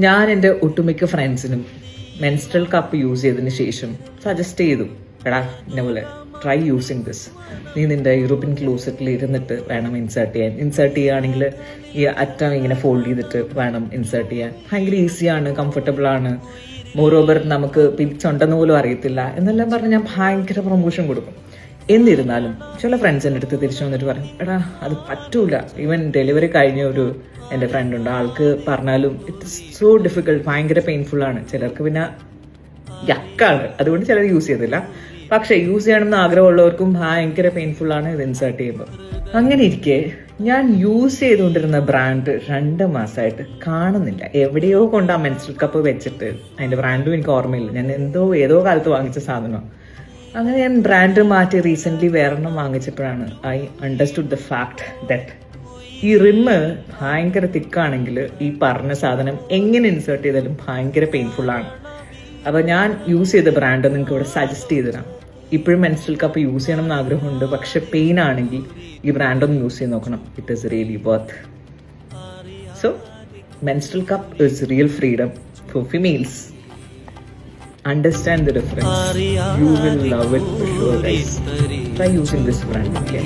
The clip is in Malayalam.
ഞാൻ എൻ്റെ ഒട്ടുമിക്ക ഫ്രണ്ട്സിനും മെൻസ്ട്രൽ കപ്പ് യൂസ് ചെയ്തതിന് ശേഷം സജസ്റ്റ് ചെയ്തു, എടാ എന്നെ പോലെ ട്രൈ യൂസിങ് ദിസ്. നീ നിൻ്റെ യൂറോപ്യൻ ക്ലോസറ്റിൽ ഇരുന്നിട്ട് വേണം ഇൻസേർട്ട് ചെയ്യുകയാണെങ്കിൽ ഈ അറ്റം ഇങ്ങനെ ഫോൾഡ് ചെയ്തിട്ട് വേണം ഇൻസേർട്ട് ചെയ്യാൻ. ഭയങ്കര ഈസിയാണ്, കംഫർട്ടബിൾ ആണ്, മോറോവർ നമുക്ക് പിരിച്ചുണ്ടെന്ന് പോലും അറിയത്തില്ല എന്നെല്ലാം പറഞ്ഞ് ഞാൻ ഭയങ്കര പ്രൊമോഷൻ കൊടുക്കും. എന്നിരുന്നാലും ചില ഫ്രണ്ട്സ് എൻ്റെ അടുത്ത് തിരിച്ചു വന്നിട്ട് പറയും, എടാ അത് പറ്റൂല. ഈവൻ ഡെലിവറി കഴിഞ്ഞ ഒരു എൻ്റെ ഫ്രണ്ട് ഉണ്ട്, ആൾക്ക് പറഞ്ഞാലും ഇറ്റ് ഇസ് സോ ഡിഫിക്കൾട്ട്, ഭയങ്കര പെയിൻഫുള്ളാണ്. ചിലർക്ക് പിന്നെ യക്കാണ്, അതുകൊണ്ട് ചിലർ യൂസ് ചെയ്തില്ല. പക്ഷേ യൂസ് ചെയ്യണമെന്ന് ആഗ്രഹമുള്ളവർക്കും ഭയങ്കര പെയിൻഫുള്ളാണ് ഇത് ഇൻസേർട്ട് ചെയ്യുമ്പോൾ. അങ്ങനെ ഇരിക്കെ ഞാൻ യൂസ് ചെയ്തുകൊണ്ടിരുന്ന ബ്രാൻഡ് 2 മാസമായിട്ട് കാണുന്നില്ല. എവിടെയോ കൊണ്ട് ആ മെൻസ്ട്രൽ കപ്പ് വെച്ചിട്ട്, അതിൻ്റെ ബ്രാൻഡും എനിക്ക് ഓർമ്മയില്ല, ഞാൻ ഏതോ കാലത്ത് വാങ്ങിച്ച സാധനമാണ്. അങ്ങനെ ഞാൻ ബ്രാൻഡ് മാറ്റി റീസെൻ്റ്ലി വേറെണ്ണം വാങ്ങിച്ചപ്പോഴാണ് I understood the fact that ഈ റിമ്മ് ഭയങ്കര തിക്കാണെങ്കിൽ ഈ പറഞ്ഞ സാധനം എങ്ങനെ ഇൻസേർട്ട് ചെയ്താലും ഭയങ്കര പെയിൻഫുള്ളാണ്. അപ്പോൾ ഞാൻ യൂസ് ചെയ്ത ബ്രാൻഡ് നിങ്ങൾക്ക് ഇവിടെ സജസ്റ്റ് ചെയ്ത് തരാം. ഇപ്പോഴും മെൻസ്ട്രൽ കപ്പ് യൂസ് ചെയ്യണം എന്ന് ആഗ്രഹമുണ്ട്, പക്ഷെ പെയിൻ ആണെങ്കിൽ ഈ ബ്രാൻഡൊന്ന് യൂസ് ചെയ്ത് നോക്കണം. It is really worth. So menstrual cup is real freedom for females. Understand the difference. You will love it for sure, guys. Try using this brand, okay?